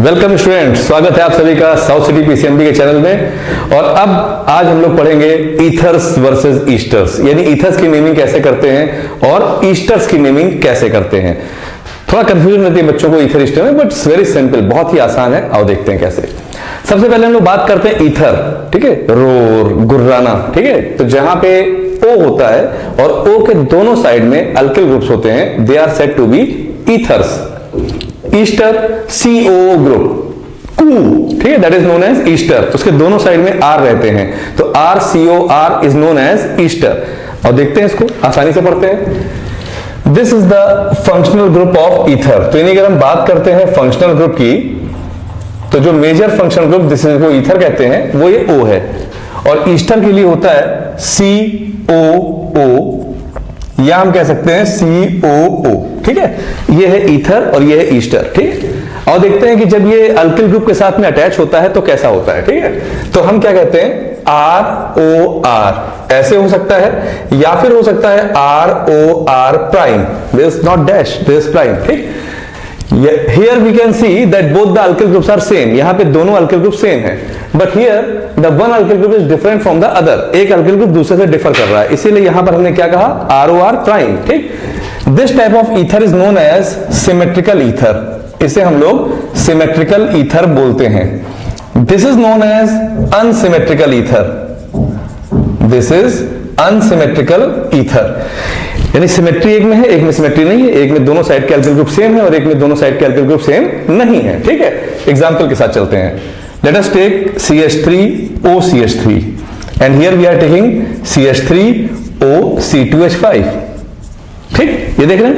Welcome student, स्वागत है आप सभी का साउथ सिटी पीसीएमबी के चैनल में। और अब आज हम लोग पढ़ेंगे ईथर्स वर्सेस ईस्टर्स, यानी ईथर्स की नेमिंग कैसे करते हैं और ईस्टर्स की नेमिंग कैसे करते हैं। थोड़ा कंफ्यूजन रहती है बच्चों को ईथर ईस्टर में, बट इट्स वेरी सिंपल, बहुत ही आसान है। आओ देखते हैं कैसे। सबसे पहले हम लोग बात करते हैं ईथर, ठीक है, रोर, गुर्राना, ठीक है। तो जहां पे ओ होता है और ओ के दोनों साइड में अल्किल ग्रुप्स होते हैं, they are said to be ethers. Ester CO group, कू, ठीक है, that is known as ester. उसके दोनों साइड में आर रहते हैं, तो R CO R is known as ester. और देखते हैं इसको, आसानी से पढ़ते हैं। This is the functional group of ether. तो यानी अगर हम बात करते हैं फंक्शनल ग्रुप की, तो जो मेजर फंक्शनल ग्रुप जिसको ईथर कहते हैं वो ये ओ है, और ईस्टर के लिए होता है सी ओ ओ, या हम कह सकते हैं सी ओ ओ, ठीक है। ये है ईथर और ये है ईस्टर, ठीक है। और देखते हैं कि जब ये अल्किल ग्रुप के साथ में अटैच होता है तो कैसा होता है, ठीक है। तो हम क्या कहते हैं, आर ओ आर, ऐसे हो सकता है, या फिर हो सकता है R O R prime, this is not dash, this is prime, ठीक। Here we can see that both the alkyl groups are same. यहाँ पे दोनों alkyl group सेम है, but here the one alkyl group is different from the other. एक alkyl group दूसरे से differ कर रहा है, इसीलिए यहाँ पर हमने क्या कहा, ROR प्राइम, ठीक। This type of ether is known as symmetrical ether. इसे हम लोग symmetrical ether बोलते हैं। This is known as unsymmetrical ether. This is unsymmetrical ether. यानी सिमेट्री एक में है, एक में सिमेट्री नहीं है, एक में दोनों साइड के अल्किल ग्रुप सेम है और एक में दोनों साइड के अल्किल ग्रुप सेम नहीं है, ठीक है। एग्जांपल के साथ चलते हैं। Let us take CH3OCH3 and here we are taking CH3OC2H5, ठीक। ये देख रहे हैं,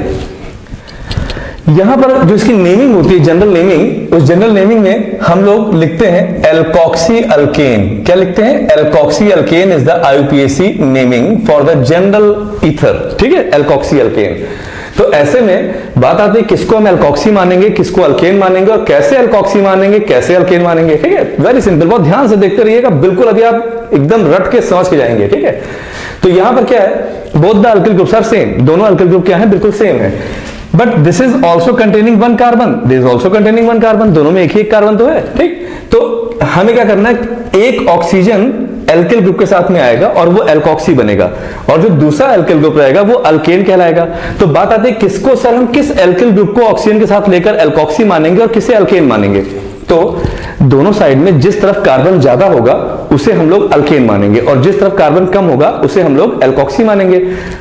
यहां पर जो इसकी नेमिंग होती है, जनरल नेमिंग, उस जनरल नेमिंग में हम लोग लिखते हैं एल्कोक्सी अल्केन। क्या लिखते हैं, alkoxy alkane is the IUPAC naming for the general ether, ठीक है, एल्कोक्सी अल्केन। तो ऐसे में बात आती है किसको हम एल्कोक्सी मानेंगे, किसको अल्केन मानेंगे, और कैसे एल्कोक्सी मानेंगे, कैसे अल्केन मानेंगे, ठीक है। वेरी सिंपल, बहुत ध्यान से देखते रहिएगा, बिल्कुल अभी आप एकदम रट के समझ के जाएंगे, ठीक है। तो यहां पर क्या है, both the alkyl groups are same, दोनों अल्किल ग्रुप क्या है, बिल्कुल सेम है। But this is also containing one carbon, this is also containing one carbon, दोनों में एक ही एक कार्बन तो है, ठीक। तो हमें क्या करना है, एक ऑक्सीजन एल्किल ग्रुप के साथ में आएगा और वो एल्कोक्सी बनेगा, और जो दूसरा एल्किल ग्रुप रहेगा वो अल्केन कहलाएगा। तो बात आती है किसको सर हम किस एल्किल ग्रुप को ऑक्सीजन के साथ लेकर एल्कोक्सी मानेंगे और किसे अल्केन मानेंगे। तो दोनों साइड में जिस तरफ कार्बन ज्यादा होगा उसे हम लोग अल्केन मानेंगे, और जिस तरफ कार्बन कम होगा उसे हम लोग एल्कोक्सी मानेंगे।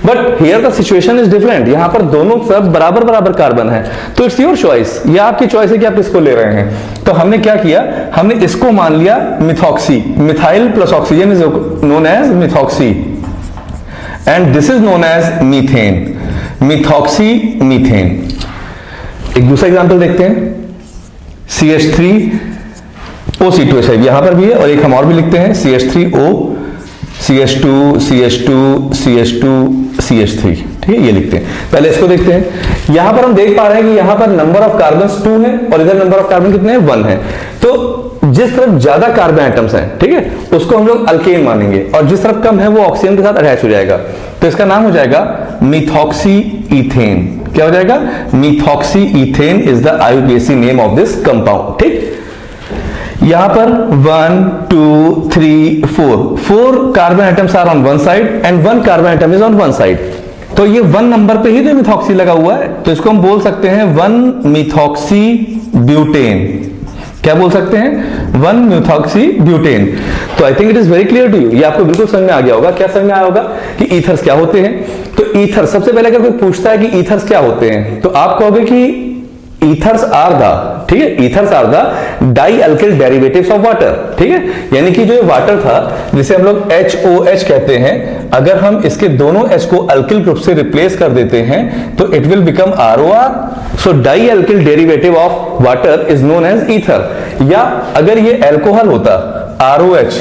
But here the situation is different, यहां पर दोनों तरफ बराबर बराबर कार्बन है, तो इट्स योर चॉइस, ये आपकी चॉइस है कि आप किसको ले रहे हैं। तो हमने क्या किया, हमने इसको मान लिया methoxy, methyl plus oxygen is known as methoxy, and this is known as methane, methoxy methane. एक दूसरा एग्जांपल देखते हैं, CH3OC2H5 यहां पर भी है, और एक हम और भी लिखते हैं CH3O CH2 CH2 CH2 CH3, ठीक है, ये लिखते हैं। पहले इसको देखते हैं, यहां पर हम देख पा रहे हैं कि यहां पर नंबर ऑफ कार्बन 2 है और इधर नंबर ऑफ कार्बन कितने हैं, 1 है। तो जिस तरफ ज्यादा कार्बन एटम्स हैं, ठीक है, उसको हम लोग अल्केन मानेंगे, और जिस तरफ कम है वो ऑक्सीजन के साथ अटैच हो जाएगा, तो इसका नाम हो जाएगा मिथॉक्सी ईथेन। क्या हो जाएगा, methoxy ethane is the IUPAC name of this compound, ठीक। यहां पर 1 2 3 4 carbon atoms are on one side and 1 carbon atom is on one side, तो ये 1 नंबर पे ही तो मिथॉक्सी लगा हुआ है, तो इसको हम बोल सकते हैं 1 मिथॉक्सी ब्यूटेन। क्या बोल सकते हैं, 1 मिथॉक्सी ब्यूटेन। तो I think it is very clear to you, ये आपको बिल्कुल समझ में आ गया होगा। क्या समझ में आया होगा कि ईथर्स क्या होते हैं। तो ईथर, सबसे पहले अगर कोई पूछता है कि ईथर्स क्या होते हैं, तो आप कहोगे कि ईथर्स आर द, ठीक है, ethers are the dialkyl derivatives of water, ठीक है। यानी कि जो वाटर था जिसे हम लोग HOH कहते हैं, अगर हम इसके दोनों H को अल्किल ग्रुप से रिप्लेस कर देते हैं तो it will become ROR। So dialkyl derivative of water is known as ether. या अगर ये अल्कोहल होता ROH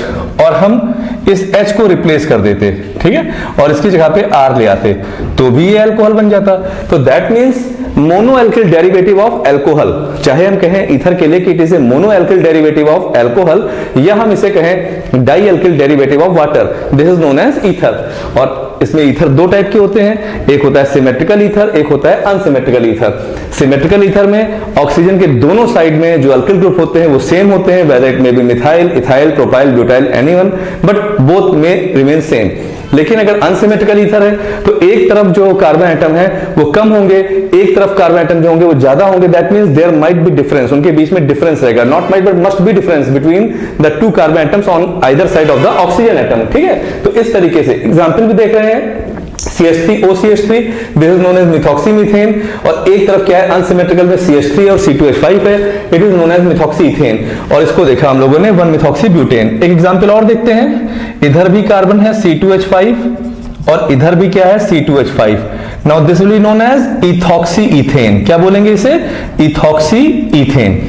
और हम इस H को रिप्लेस कर देते, ठीक है, और इसकी जगह पे R ले आते, तो भी ये अल्कोहल बन जाता। तो that means mono alkyl derivative of alcohol, चाहे हम कहें ईथर के लिए कि it is a mono alkyl derivative of alcohol, या हम इसे कहें dialkyl derivative of water, this is known as ether. और इसमें ईथर दो टाइप के होते हैं, एक होता है सिमेट्रिकल ईथर, एक होता है अनसिमेट्रिकल ईथर। सिमेट्रिकल ईथर में ऑक्सीजन के दोनों साइड में जो अल्किल ग्रुप होते हैं वो सेम होते हैं, whether it may be methyl, ethyl, propyl, butyl, anyone, but both में रिमेन सेम। लेकिन अगर अनसिमेट्रिकल ईथर है तो एक तरफ जो कार्बन एटम है वो कम होंगे, एक तरफ कार्बन एटम जो होंगे वो ज्यादा होंगे। That means there might be difference, उनके बीच में डिफरेंस रहेगा, not might but must be difference between the two carbon atoms on either side of the oxygen atom. ठीक है, तो इस तरीके से एग्जांपल भी देख रहे हैं, CH3 OCH3 this is known as methoxymethane, और एक तरफ क्या है अनसिमेट्रिकल में CH3 और C2H5 है, इट इज नोन एज मिथॉक्सीथेन, और इसको देखा हम लोगों ने 1-मिथॉक्सीब्यूटेन। एक एग्जांपल और देखते हैं, इधर भी कार्बन है C2H5 और इधर भी क्या है C2H5। Now this will be known as ethoxyethane. क्या बोलेंगे इसे? इथॉक्सीईथेन।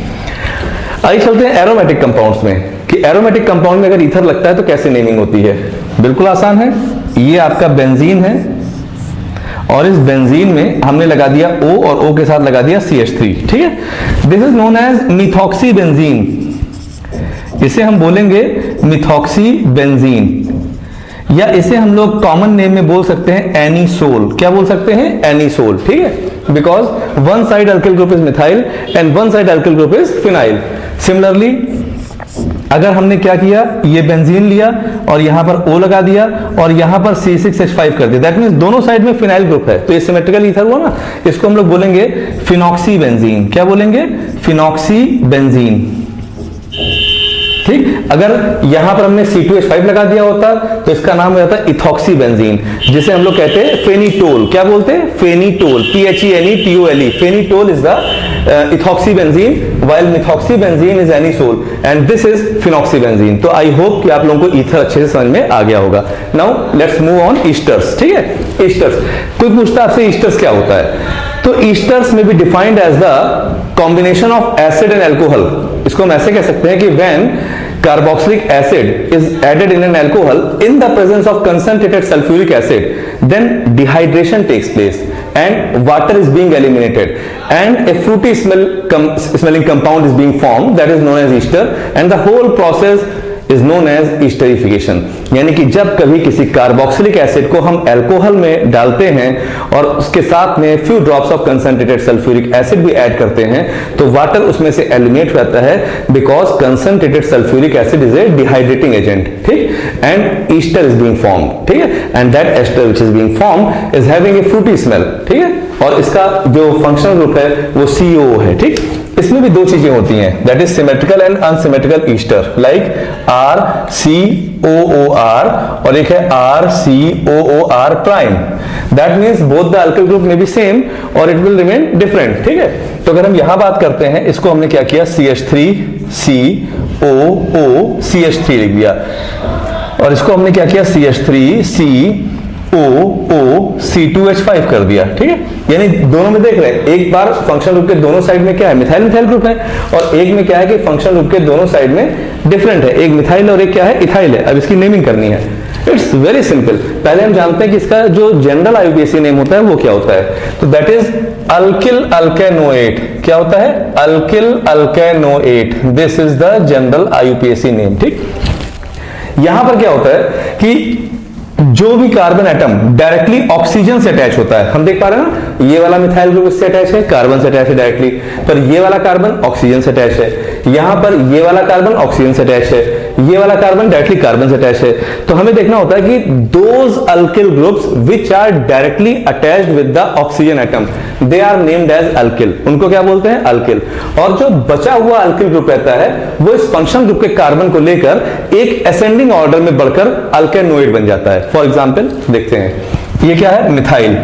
आइए चलते हैं एरोमेटिक कंपाउंड्स में, कि एरोमेटिक कंपाउंड में अगर ईथर लगता है तो कैसे नेमिंग होती है। बिल्कुल आसान है, ये आपका बेंजीन है और इस बेंजीन में हमने लगा दिया O और O के साथ लगा दिया CH3। ठीक है, this is known as methoxy benzene, इसे हम बोलेंगे मिथॉक्सी बेंजीन, या इसे हम लोग कॉमन नेम में बोल सकते हैं एनीसोल। क्या बोल सकते हैं? एनीसोल। ठीक है, because one side alkyl group is methyl and one side alkyl group is phenyl. Similarly अगर हमने क्या किया, ये बेंजीन लिया और यहां पर O लगा दिया और यहां पर C6H5 कर दिया, दैट मींस दोनों साइड में फिनाइल ग्रुप है, तो ये सिमेट्रिकल ईथर हुआ ना, इसको हम लोग बोलेंगे फिनॉक्सी बेंजीन। क्या बोलेंगे? Phenoxy benzene. ठीक, अगर यहां पर हमने C2H5 लगा दिया होता तो इसका नाम हो जाता है इथॉक्सी बेंजीन, जिसे हम लोग कहते हैं फेनिटोल। क्या बोलते हैं? Phenetole, PHENETOLE। Phenetole is the ethoxy benzene, while methoxy benzene is anisole and this is phenoxy benzene। तो आई होप कि आप लोगों को ईथर अच्छे से समझ में आ गया होगा। Now let's move on esters. ठीक है, ईस्टर्स, कोई पूछता है आपसे ईस्टर्स क्या होता है, तो ईस्टर्स में be defined as the combination of acid and alcohol. इसको हम ऐसे कह सकते हैं कि when carboxylic acid is added in an alcohol in the presence of concentrated sulfuric acid, then dehydration takes place and water is being eliminated and a fruity smelling compound is being formed, that is known as ester, and the whole process is known as esterification। यानी कि जब कभी किसी carboxylic acid को हम alcohol में डालते हैं और उसके साथ में few drops of concentrated sulphuric acid भी ऐड करते हैं तो वाटर उसमें से एलिमिनेट होता है, because concentrated sulphuric acid is a dehydrating agent. ठीक, and ester is being formed. ठीक है, and that ester which is being formed is having a fruity smell. ठीक है, और इसका जो फंक्शनल ग्रुप है वो CO है। ठीक, इसमें भी दो चीजें होती हैं, that is symmetrical and unsymmetrical Easter, like RCOOR और एक है RCOOR prime. That means both the alkyl group में बी सेम और इट विल रिमेन डिफरेंट। ठीक है, तो अगर हम यहां बात करते हैं, इसको हमने क्या किया, CH3 COO CH3 लिख दिया, और इसको हमने क्या किया, CH3 COO C2H5 कर दिया। ठीक है, यानी दोनों में देख रहे हैं, एक बार फंक्शनल ग्रुप के दोनों साइड में क्या है, मिथाइल मिथाइल ग्रुप है, और एक में क्या है कि फंक्शनल ग्रुप के दोनों साइड में डिफरेंट है, एक मिथाइल और एक क्या है, इथाइल है। अब इसकी नेमिंग करनी है, इट्स वेरी सिंपल। पहले हम जानते हैं कि इसका जो जनरल IUPAC नेम होता है वो क्या होता है, तो दैट इज अल्किल अल्केनोएट। क्या होता है? Alkyl alkanoate, this is the general IUPAC name. ठीक, यहां पर क्या होता है कि जो भी कार्बन एटम डायरेक्टली ऑक्सीजन से अटैच होता है, हम देख पा रहे हैं ना, ये वाला मिथाइल ग्रुप इससे अटैच है, कार्बन से अटैच है डायरेक्टली, पर ये वाला कार्बन ऑक्सीजन से अटैच है, यहां पर ये वाला कार्बन ऑक्सीजन से अटैच है, ये वाला कार्बन डायरेक्टली कार्बन से अटैच है। तो हमें देखना होता है कि those alkyl groups which are directly attached with the oxygen atom, they are named as alkyl. उनको क्या बोलते हैं? अल्किल। और जो बचा हुआ अल्किल ग्रुप रहता है वो इस फंक्शनल ग्रुप के कार्बन को लेकर एक असेंडिंग ऑर्डर में बढ़कर अल्केनोइड बन जाता है। फॉर एग्जाम्पल देखते हैं, ये क्या है, मिथाइल,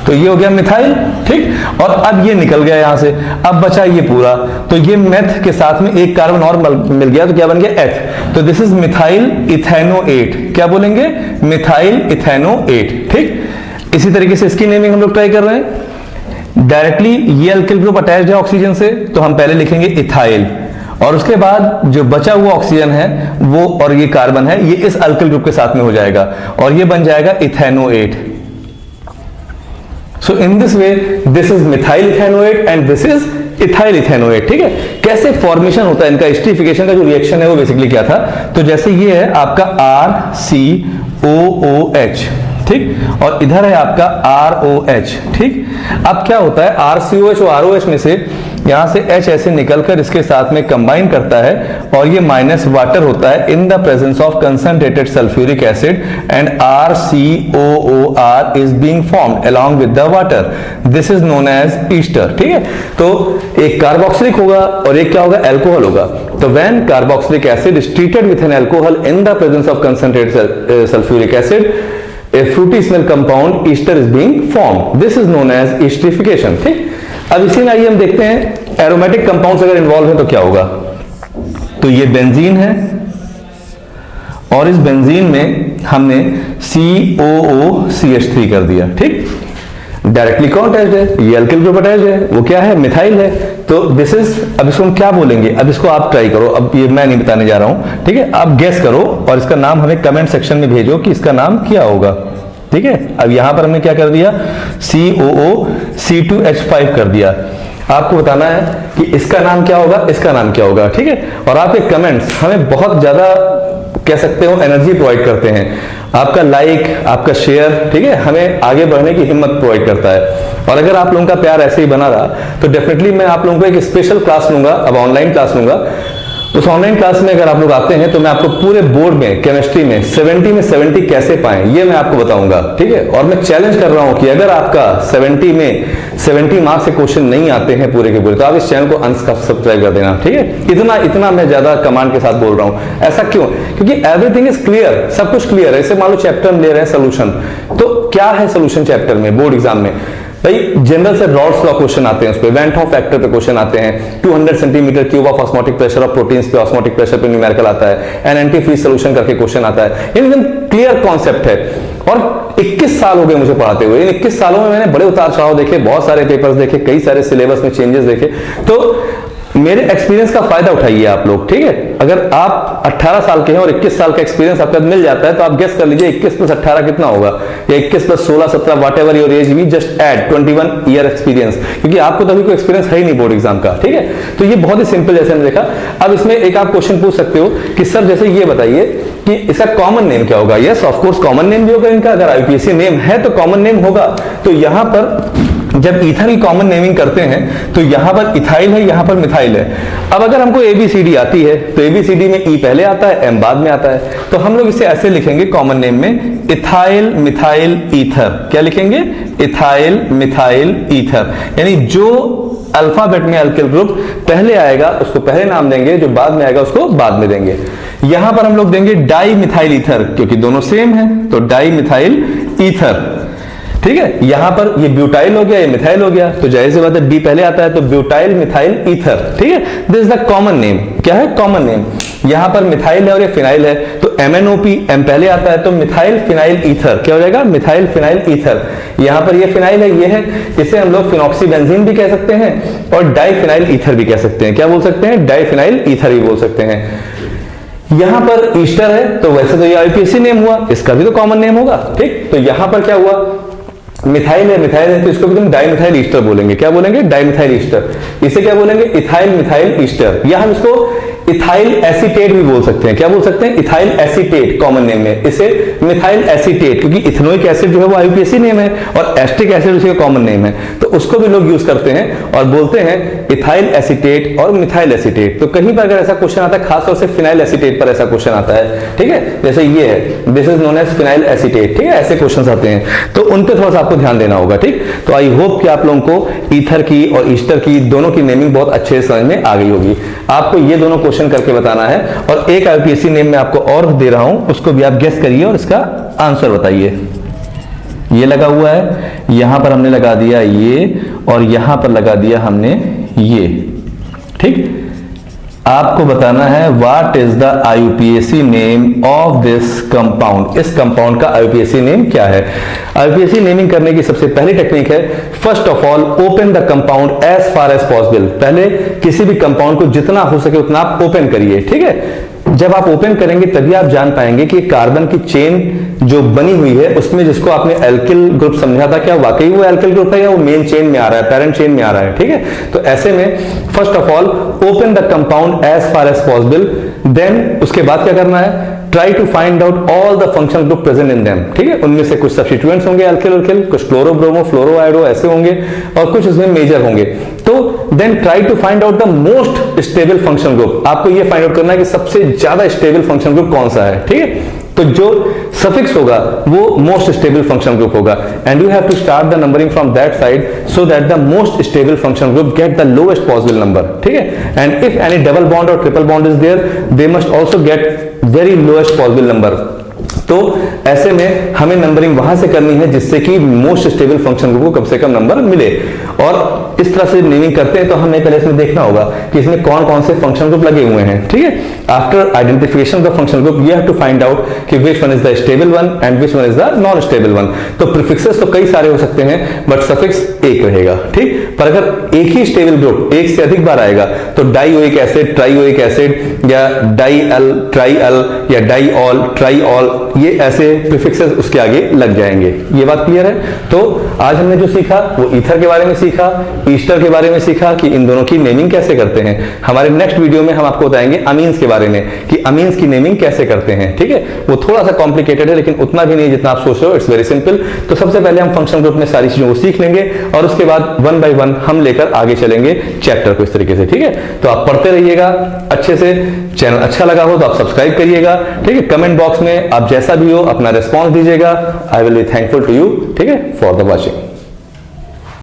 तो ये हो गया मिथाइल। ठीक, और अब ये निकल गया यहां से, अब बचा ये पूरा, तो ये मेथ के साथ में एक कार्बन और मिल गया, तो क्या बन गया, एथ। तो दिस इज मिथाइल इथेनोएट। क्या बोलेंगे? Methyl ethanoate. ठीक, इसी तरीके से इसकी नेमिंग हम लोग ट्राई कर रहे हैं। डायरेक्टली ये अल्किल ग्रुप अटैच्ड है ऑक्सीजन से, तो हम पहले लिखेंगे इथाइल, और उसके बाद जो बचा हुआ ऑक्सीजन है वो और ये कार्बन है, ये इस अल्किल ग्रुप के साथ में हो जाएगा और ये बन जाएगा ethanoate. So in this way this is methyl ethanoate and this is ethyl ethanoate. ठीक है, कैसे फॉर्मेशन होता है इनका, एस्टरीफिकेशन का जो रिएक्शन है वो बेसिकली क्या था, तो जैसे ये है आपका RCOOH, ठीक, और इधर है आपका ROH। ठीक, अब क्या होता है RCOH और ROH में से यहां से H ऐसे निकलकर इसके साथ में कंबाइन करता है और ये माइनस वाटर होता है in the presence of concentrated sulphuric acid and RCOOR is being formed along with the water. This is known as ester. ठीक है, तो एक कार्बोक्सिलिक होगा और एक क्या होगा, एल्कोहल होगा। तो when carboxylic acid is treated with N alcohol in the presence of concentrated sulphuric acid, a fruity smell compound ester is being formed. This is known as esterification। ठीक, अब इसी में आइए हम देखते हैं एरोमेटिक कंपाउंड्स अगर इन्वॉल्व है तो क्या होगा। तो ये बेंजीन है और इस बेंजीन में हमने COOCH3 कर दिया। ठीक, डायरेक्टली कौन अटैच्ड है, ये अल्किल ग्रुप अटैच्ड है, वो क्या है, मिथाइल है। तो दिस इज, अब इसको हम क्या बोलेंगे, अब इसको आप ट्राई करो, अब ये मैं नहीं बताने जा रहा हूं। ठीक है, आप गेस करो और इसका नाम हमें कमेंट सेक्शन में भेजो कि इसका नाम क्या होगा। ठीक है, अब यहां पर हमने क्या कर दिया, COOC2H5 कर दिया। आपको बताना है कि इसका नाम क्या होगा, इसका नाम क्या होगा। ठीक है, और आपके कमेंट्स हमें बहुत ज्यादा कह सकते हो एनर्जी प्रोवाइड करते हैं। आपका लाइक, आपका शेयर, ठीक है, हमें आगे बढ़ने की हिम्मत प्रोवाइड करता है। और अगर आप लोगों का प्यार ऐसे ही बना रहा तो डेफिनेटली मैं आप लोगों को एक स्पेशल क्लास लूंगा, अब ऑनलाइन क्लास लूंगा। उस ऑनलाइन क्लास में अगर आप लोग आते हैं तो मैं आपको पूरे बोर्ड में केमिस्ट्री में 70 में 70 कैसे पाएं ये मैं आपको बताऊंगा। ठीक है, और मैं चैलेंज कर रहा हूं कि अगर आपका 70 में 70 मार्क्स से क्वेश्चन नहीं आते हैं पूरे के पूरे, तो आप इस चैनल को अनसब्सक्राइब कर देना। ठीक है, इतना मैं ज्यादा कमांड के साथ बोल रहा हूं। ऐसा क्यों, क्योंकि एवरीथिंग इज क्लियर, सब कुछ क्लियर है। जैसे मान लो चैप्टर हम ले रहे हैं सोल्यूशन, तो क्या है सोल्यूशन चैप्टर में बोर्ड एग्जाम में, भाई जनरल से रॉल्स लॉ क्वेश्चन आते हैं, उस पे वेंट हॉफ फैक्टर पे क्वेश्चन आते हैं, 200 centimetre cube of osmotic pressure of proteins पे ऑस्मोटिक प्रेशर पे न्यूमेरिकल आता है, एन एंटी फ्रीज सोल्यूशन करके क्वेश्चन आता है। ये एकदम क्लियर कॉन्सेप्ट है। और 21 साल हो गए मुझे पढ़ाते हुए। इन 21 सालों में मैंने बड़े उतार चढ़ाव देखे, बहुत सारे पेपर्स देखे, कई सारे सिलेबस में चेंजेस देखे। तो मेरे एक्सपीरियंस का फायदा उठाइए आप लोग। ठीक है, अगर आप 18 साल के हैं और 21 साल का एक्सपीरियंस आपका मिल जाता है तो आप गेस कर लीजिए 21 प्लस 18 कितना होगा, या 21 plus 16 17 whatever your age be, just add 21 year experience, क्योंकि आपको तो अभी कोई एक्सपीरियंस है ही नहीं बोर्ड एग्जाम का। ठीक है, तो ये बहुत ही सिंपल जैसे हमने देखा। अब इसमें एक आप क्वेश्चन पूछ सकते हो कि सर जैसे ये बताइए कि इसका कॉमन नेम क्या होगा। Yes, of course common name भी होगा इनका, अगर आईयूपीएसी नेम है तो कॉमन नेम होगा। तो यहां पर जब ईथर की कॉमन नेमिंग करते हैं तो यहां पर इथाइल है, यहां पर मिथाइल है। अब अगर हमको ABCD आती है तो ABCD में E पहले आता है, M बाद में आता है, तो हम लोग इसे ऐसे लिखेंगे कॉमन नेम में, इथाइल मिथाइल ईथर। क्या लिखेंगे, इथाइल मिथाइल ईथर। यानी जो अल्फाबेट में अल्किल ग्रुप पहले आएगा उसको पहले नाम देंगे, जो बाद में आएगा उसको बाद में देंगे। यहां पर हम लोग देंगे डाई मिथाइल ईथर, क्योंकि दोनों सेम है, तो डाई मिथाइल ईथर। ठीक है, यहां पर ये ब्यूटाइल हो गया, ये मिथाइल हो गया, तो जाहिर सी बात है B पहले आता है, तो ब्यूटाइल मिथाइल ईथर। ठीक है, this is the common name. क्या है कॉमन नेम, यहां पर मिथाइल है और ये फिनाइल है, तो MnOP M पहले आता है, तो मिथाइल फिनाइल ईथर क्या हो जाएगा, मिथाइल फिनाइल ईथर। यहां पर ये फिनाइल है, ये है, इसे हम लोग फिनॉक्सीबेंजीन भी कह सकते हैं और डाइफिनाइल ईथर भी कह सकते हैं। क्या बोल सकते हैं, डाइफिनाइल ईथर भी बोल सकते हैं। यहां पर ईस्टर है, तो वैसे तो ये आईयूपीएसी नेम हुआ, इसका भी तो कॉमन नेम होगा। ठीक, तो यहां पर क्या हुआ, मिथाइल है तो इसको भी तुम डाइमिथाइल ईस्टर बोलेंगे। क्या बोलेंगे, डाइमिथाइल ईस्टर। इसे क्या बोलेंगे, इथाइल मिथाइल ईस्टर, या हम इसको इथाइल एसीटेट भी बोल सकते हैं। क्या बोल सकते हैं, इथाइल एसीटेट कॉमन नेम में, इसे मिथाइल एसीटेट, क्योंकि इथेनोइक एसिड जो है वो आईयूपीएसी नेम है और एस्टिक एसिड उसका कॉमन नेम है, तो उसको भी लोग यूज करते हैं और बोलते हैं इथाइल एसीटेट और मिथाइल एसीटेट। तो कहीं पर अगर ऐसा क्वेश्चन आता है, खासतौर से फिनाइल एसीटेट पर ऐसा क्वेश्चन आता है, ठीक है, जैसे ये है, this is known as phenyl acetate. ठीक है, ऐसे क्वेश्चन आते हैं, तो उन पे थोड़ा सा आपको ध्यान देना होगा। ठीक, तो आई होप कि आप लोगों को ईथर की और ईस्टर की दोनों की नेमिंग बहुत अच्छे से समझ में आ गई होगी। आपको ये दोनों क्वेश्चन करके बताना है, और एक आईयूपीएसी नेम मैं आपको और दे रहा हूं, उसको भी आप गेस करिए और इसका आंसर बताइए। ये लगा हुआ है, यहां पर हमने लगा दिया ये, और यहां पर लगा दिया हमने ये। ठीक, आपको बताना है what is the IUPAC name of this compound. इस कंपाउंड का आईयूपीएसी नेम क्या है। आईयूपीएसी नेमिंग करने की सबसे पहली टेक्निक है, first of all open the compound as far as possible. पहले किसी भी कंपाउंड को जितना हो सके उतना आप ओपन करिए। ठीक है, जब आप ओपन करेंगे तभी आप जान पाएंगे कि कार्बन की चेन जो बनी हुई है उसमें जिसको आपने एल्किल ग्रुप समझा था, क्या वाकई वो एल्किल ग्रुप है या वो मेन चेन में आ रहा है, पेरेंट चेन में आ रहा है। ठीक है, तो ऐसे में first of all open the compound as far as possible, then उसके बाद क्या करना है, try to find out all the function group present in them, ठीक है। उनमें से कुछ सब्स्टिट्यूएंट्स होंगे अल्किल अल्किल, कुछ क्लोरो ब्रोमो फ्लोरो आयोडो ऐसे होंगे, और कुछ उसमें मेजर होंगे। तो then try to find out the most stable function group. आपको ये फाइंड आउट करना है कि सबसे ज्यादा स्टेबल फंक्शन ग्रुप कौन सा है, ठीक है। तो जो सफिक्स होगा वो मोस्ट स्टेबल फंक्शन ग्रुप होगा, and you have to start the numbering from that side so that the most stable function group get the lowest possible number, ठीक है। And if any double bond और triple bond is there, they must also get very lowest possible number. तो ऐसे में हमें numbering वहां से करनी है जिससे कि मोस्ट स्टेबल फंक्शन ग्रुप को कम से कम नंबर मिले, और इस तरह से नेमिंग करते हैं तो हमें पहले इसमें देखना होगा कि इसमें कौन कौन से फंक्शन ग्रुप लगे हुए हैं, ठीक है। After identification of the function group you have to find out कि which one is the stable one and which one is the non stable one. तो प्रीफिक्सेस तो कई सारे हो सकते हैं बट सफिक्स एक रहेगा, ठीक। पर अगर एक ही स्टेबल ग्रुप एक से अधिक बार आएगा तो डाइओइक एसिड, ट्राइओइक एसिड, या डाई एल, ट्राई एल, या डाई ऑल, ट्राई ऑल, ये ऐसे प्रीफिक्सेस उसके आगे लग जाएंगे। ये बात क्लियर है। तो आज हमने जो सीखा वो ईथर के बारे में सीखा, ईस्टर के बारे में सीखा कि इन दोनों की नेमिंग कैसे करते हैं। हमारे नेक्स्ट वीडियो में हम आपको बताएंगे अमीन्स के बारे में कि अमीन्स की नेमिंग कैसे करते हैं, ठीक है। वो थोड़ा सा कॉम्प्लिकेटेड है लेकिन उतना भी नहीं जितना आप सोच रहे हो, इट्स वेरी सिंपल। तो सबसे पहले हम फंक्शन ग्रुप में सारी चीजों को सीख लेंगे और उसके बाद वन बाय वन हम लेकर आगे चलेंगे चैप्टर को इस तरीके से, ठीक है। तो आप पढ़ते रहिएगा अच्छे से। चैनल अच्छा लगा हो तो आप सब्सक्राइब करिएगा, ठीक है। कमेंट बॉक्स में आप जैसा भी हो अपना रिस्पॉन्स दीजिएगा। I will be thankful to you, ठीक है, फॉर द वॉचिंग।